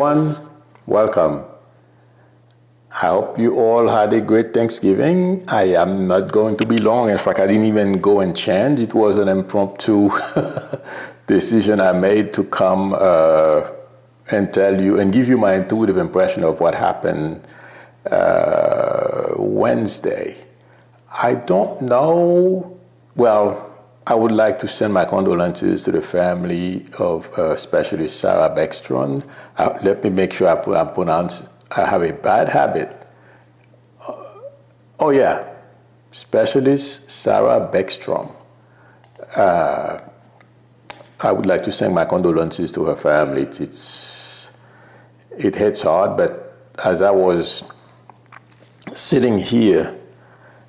Everyone, welcome. I hope you all had a great Thanksgiving. I am not going to be long. In fact, I didn't even go and chant. It was an impromptu decision I made to come and tell you and give you my intuitive impression of what happened Wednesday. I don't know. Well, I would like to send my condolences to the family of Specialist Sarah Beckstrom. Let me make sure I pronounce. I have a bad habit. Specialist Sarah Beckstrom. I would like to send my condolences to her family. It hits hard, but as I was sitting here,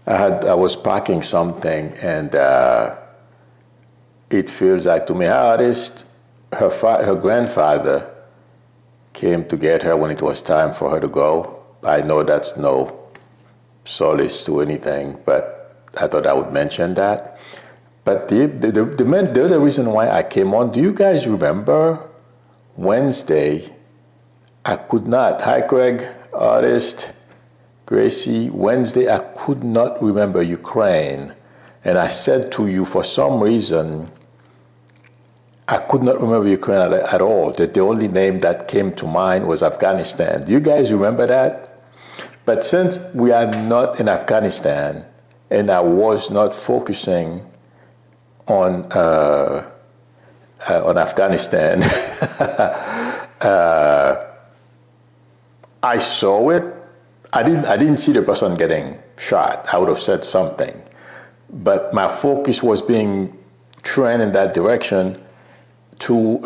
I was packing something, and it feels like to me, her grandfather came to get her when it was time for her to go. I know that's no solace to anything, but I thought I would mention that. But the other reason why I came on, do you guys remember Wednesday? I could not. Hi, Craig, artist, Gracie. Wednesday, I could not remember Ukraine. And I said to you, for some reason, I could not remember Ukraine at all. That the only name that came to mind was Afghanistan. Do you guys remember that? But since we are not in Afghanistan, and I was not focusing on Afghanistan, I saw it. I didn't see the person getting shot. I would have said something, but my focus was being trained in that direction to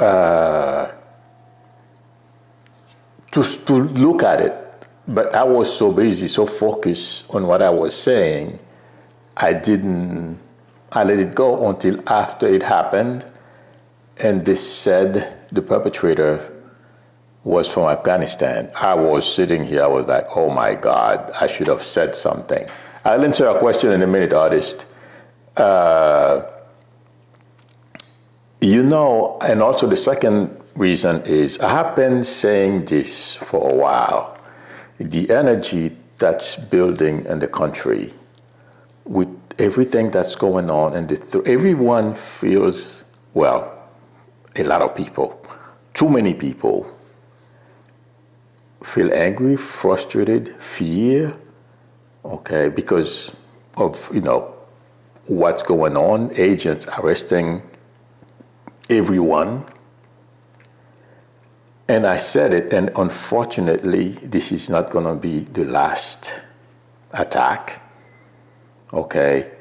look at it. But I was so busy, so focused on what I was saying, I let it go until after it happened, and they said the perpetrator was from Afghanistan. I was sitting here, I was like, oh my God, I should have said something. I'll answer a question in a minute, artist. And also the second reason is I have been saying this for a while. The energy that's building in the country with everything that's going on, and everyone feels, well, a lot of people, too many people feel angry, frustrated, fear, okay, because of, what's going on, agents arresting everyone. And I said it, and unfortunately, this is not going to be the last attack, okay?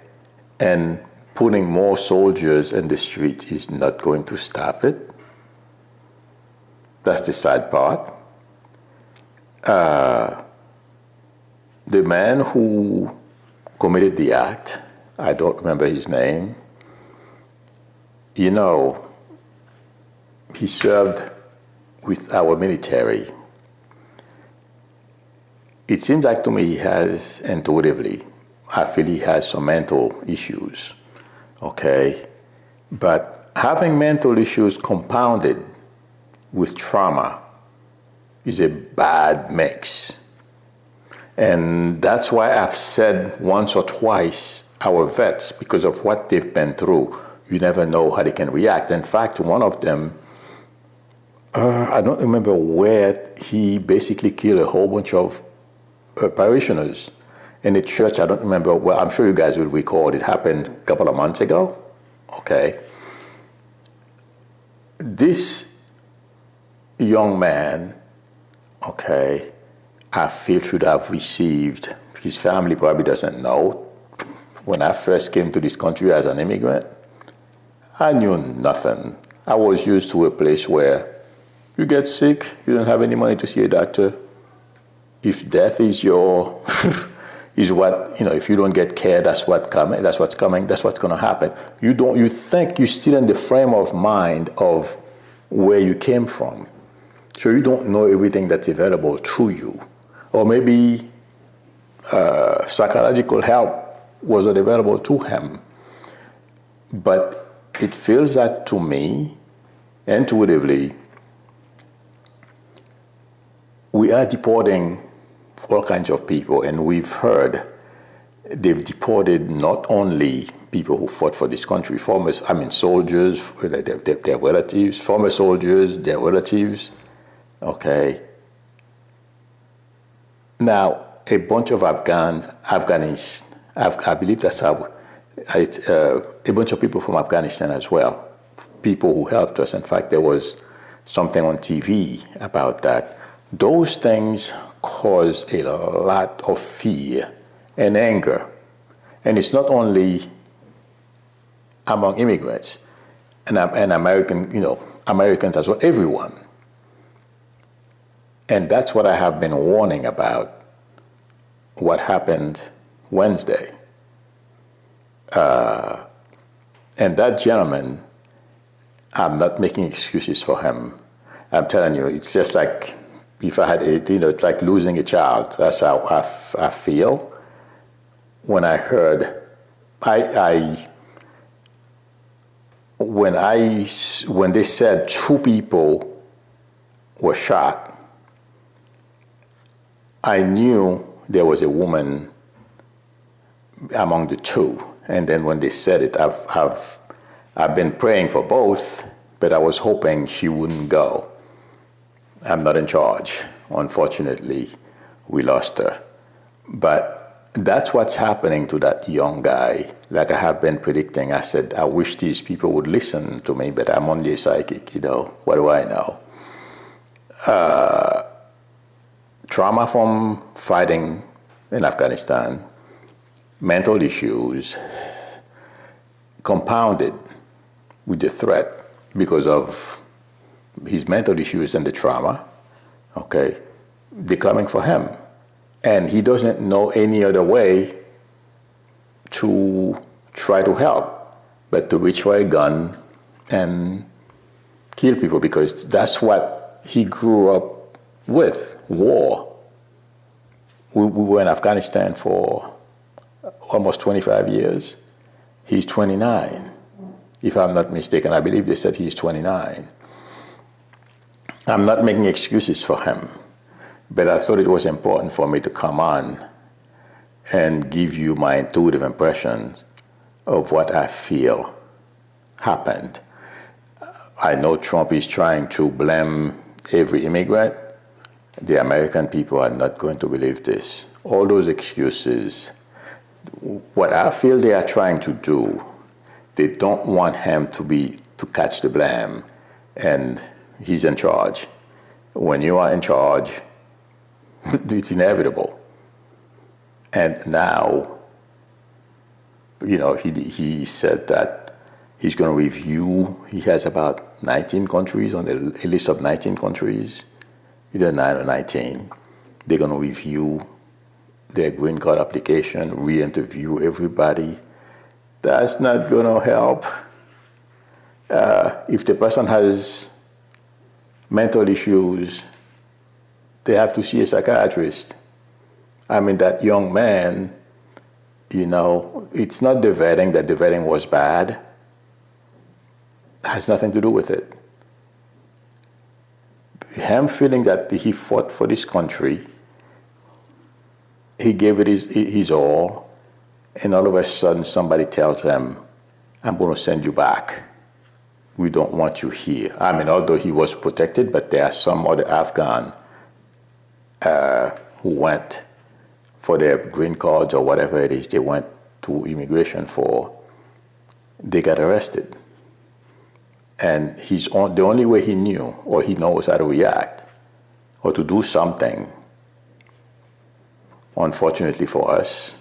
And putting more soldiers in the street is not going to stop it. That's the sad part. The man who committed the act, I don't remember his name, he served with our military. It seems like to me he has, intuitively, I feel he has some mental issues, okay? But having mental issues compounded with trauma is a bad mix. And that's why I've said once or twice, our vets, because of what they've been through, you never know how they can react. In fact, one of them, I don't remember where, he basically killed a whole bunch of parishioners in a church. I don't remember. Well, I'm sure you guys will recall. It happened a couple of months ago. Okay. This young man, okay, I feel should have received, his family probably doesn't know. When I first came to this country as an immigrant, I knew nothing. I was used to a place where you get sick, you don't have any money to see a doctor. If death is your, if you don't get care, that's what's coming, that's what's going to happen. You think you're still in the frame of mind of where you came from. So you don't know everything that's available to you. Or maybe psychological help wasn't available to him. But it feels that to me, intuitively, we are deporting all kinds of people, and we've heard they've deported not only people who fought for this country, soldiers, their relatives, former soldiers, their relatives, okay? Now, a bunch of Afghanis, I believe that's how, a bunch of people from Afghanistan as well, people who helped us. In fact, there was something on TV about that. Those things cause a lot of fear and anger. And it's not only among immigrants and Americans as well, everyone. And that's what I have been warning about, what happened Wednesday. And that gentleman, I'm not making excuses for him. I'm telling you, it's just like if I had, it's like losing a child. That's how I feel. When I heard, when they said 2 people were shot, I knew there was a woman among the 2. And then when they said it, I've been praying for both, but I was hoping she wouldn't go. I'm not in charge. Unfortunately, we lost her. But that's what's happening to that young guy. Like I have been predicting, I said, I wish these people would listen to me, but I'm only a psychic, what do I know? Trauma from fighting in Afghanistan, mental issues, compounded with the threat because of his mental issues and the trauma, okay, they're coming for him. And he doesn't know any other way to try to help but to reach for a gun and kill people, because that's what he grew up with, war. We were in Afghanistan for almost 25 years. He's 29, if I'm not mistaken. I believe they said he's 29. I'm not making excuses for him, but I thought it was important for me to come on and give you my intuitive impressions of what I feel happened. I know Trump is trying to blame every immigrant. The American people are not going to believe this. All those excuses, what I feel they are trying to do, they don't want him to catch the blame, and he's in charge. When you are in charge, it's inevitable. And now, he said that he's going to review. He has about 19 countries on a list of 19 countries, either 9 or 19. They're going to review their green card application, re-interview everybody. That's not going to help. If the person has mental issues, they have to see a psychiatrist. I mean, that young man, it's not the vetting, that the vetting was bad. It has nothing to do with it. Him feeling that he fought for this country, he gave it his all, and all of a sudden somebody tells him, I'm going to send you back. We don't want you here. I mean, although he was protected, but there are some other Afghan who went for their green cards or whatever it is they went to immigration for. They got arrested. And the only way he knew or he knows how to react or to do something, unfortunately for us,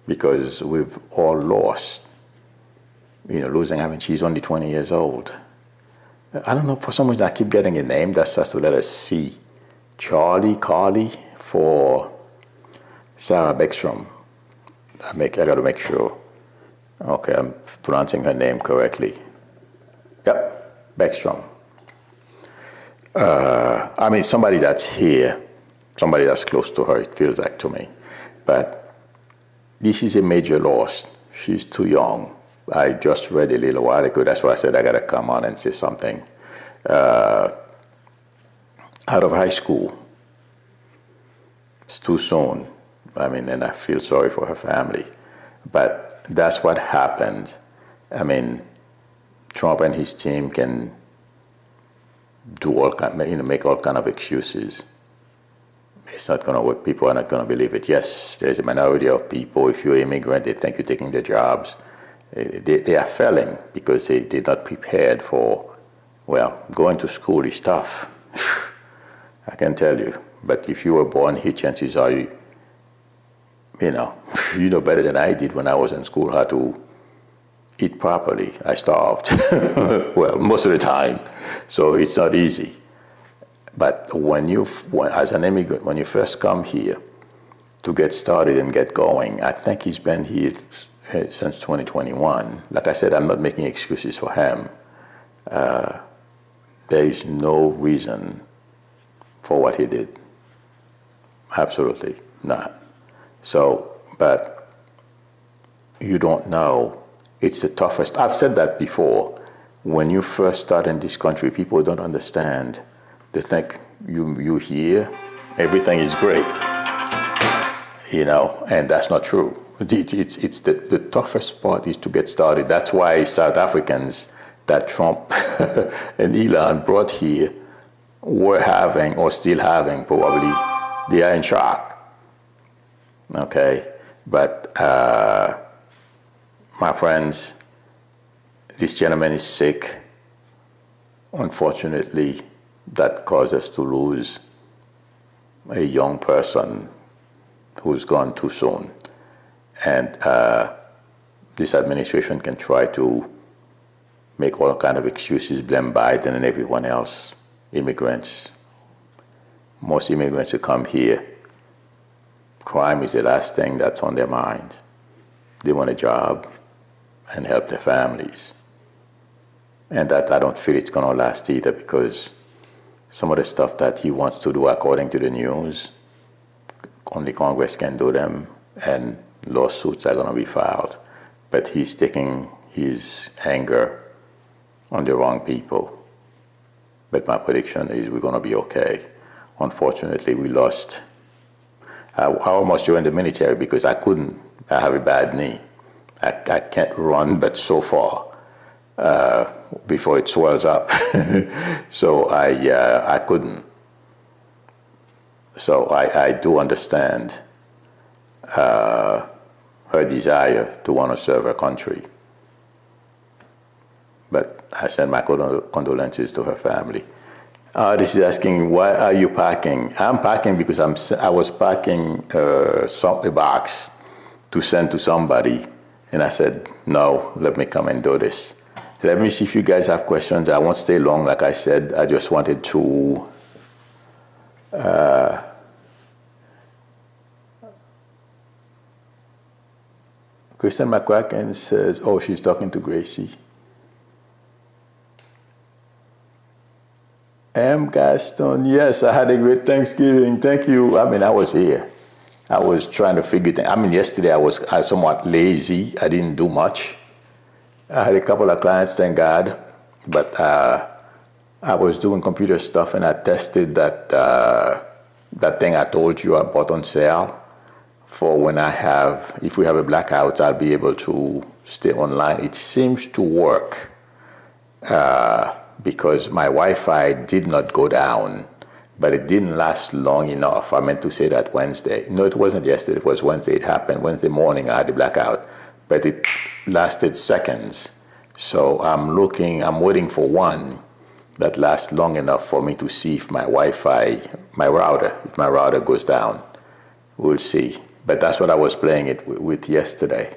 because we've all lost, losing, she's only 20 years old. I don't know, for some reason I keep getting a name that starts with letter C. Carly for Sarah Beckstrom. I got to make sure. Okay, I'm pronouncing her name correctly. Yep, Beckstrom. Somebody that's here, somebody that's close to her, it feels like to me. But this is a major loss. She's too young. I just read a little while ago. That's why I said I got to come on and say something. Out of high school, too soon. I mean, and I feel sorry for her family. But that's what happened. I mean, Trump and his team can do all kind, make all kind of excuses. It's not going to work. People are not going to believe it. Yes, there's a minority of people. If you're an immigrant, they think you're taking their jobs. They are failing because they're not prepared for, well, going to school is tough. I can tell you. But if you were born here, chances are you know better than I did when I was in school how to eat properly. I starved, well, most of the time. So it's not easy. But as an immigrant, when you first come here to get started and get going, I think he's been here since 2021. Like I said, I'm not making excuses for him. There is no reason for what he did. Absolutely not. So, but you don't know. It's the toughest. I've said that before. When you first start in this country, people don't understand. They think you here, everything is great, and that's not true. It's the toughest part is to get started. That's why South Africans that Trump and Elon brought here were having or still having probably, they are in shock. Okay, but my friends, this gentleman is sick. Unfortunately, that caused us to lose a young person who's gone too soon. And this administration can try to make all kind of excuses, blame Biden and everyone else, immigrants. Most immigrants who come here, crime is the last thing that's on their mind. They want a job and help their families. And that I don't feel it's going to last either, because some of the stuff that he wants to do according to the news, only Congress can do them, and lawsuits are going to be filed. But he's taking his anger on the wrong people. But my prediction is we're going to be okay. Unfortunately, we lost. I almost joined the military because I couldn't. I have a bad knee. I can't run but so far before it swells up. So I couldn't. So I do understand her desire to want to serve her country. But I send my condolences to her family. This is asking, why are you packing? I'm packing because I was packing a box to send to somebody. And I said, no, let me come and do this. Let me see if you guys have questions. I won't stay long, like I said. I just wanted to Kristen McQuacken says, oh, she's talking to Gracie. M. Gaston, yes, I had a great Thanksgiving. Thank you. I mean, I was here. I was trying to figure things. I mean, yesterday I was somewhat lazy. I didn't do much. I had a couple of clients, thank God. But I was doing computer stuff, and I tested that thing I told you I bought on sale for when if we have a blackout, I'll be able to stay online. It seems to work. Because my Wi-Fi did not go down, but it didn't last long enough. I meant to say that Wednesday. No, it wasn't yesterday. It was Wednesday. It happened. Wednesday morning, I had the blackout, but it lasted seconds. So I'm waiting for one that lasts long enough for me to see if my Wi-Fi, if my router goes down. We'll see. But that's what I was playing it with yesterday.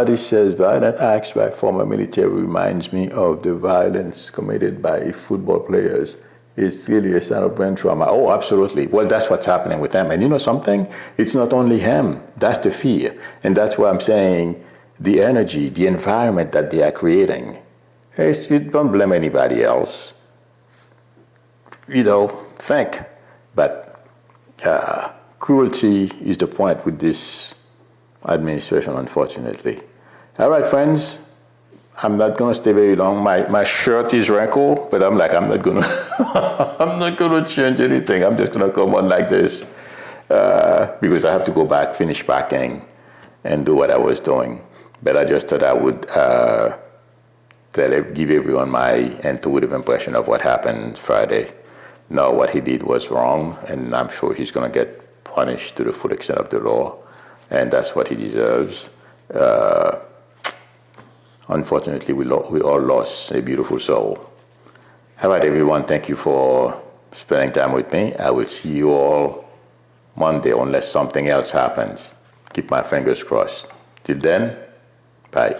This says, violent acts by former military reminds me of the violence committed by football players. It's really a sign of brain trauma. Oh, absolutely. Well, that's what's happening with them. And you know something? It's not only him. That's the fear. And that's why I'm saying the energy, the environment that they are creating. You don't blame anybody else. Think. But cruelty is the point with this administration, unfortunately. All right, friends, I'm not gonna stay very long. My shirt is wrinkled, but I'm not gonna I'm not gonna change anything. I'm just gonna come on like this because I have to go back, finish packing, and do what I was doing. But I just thought I would give everyone my intuitive impression of what happened Friday. No, what he did was wrong, and I'm sure he's gonna get punished to the full extent of the law, and that's what he deserves. Unfortunately, we all lost a beautiful soul. All right, everyone, thank you for spending time with me. I will see you all Monday unless something else happens. Keep my fingers crossed. Till then, bye.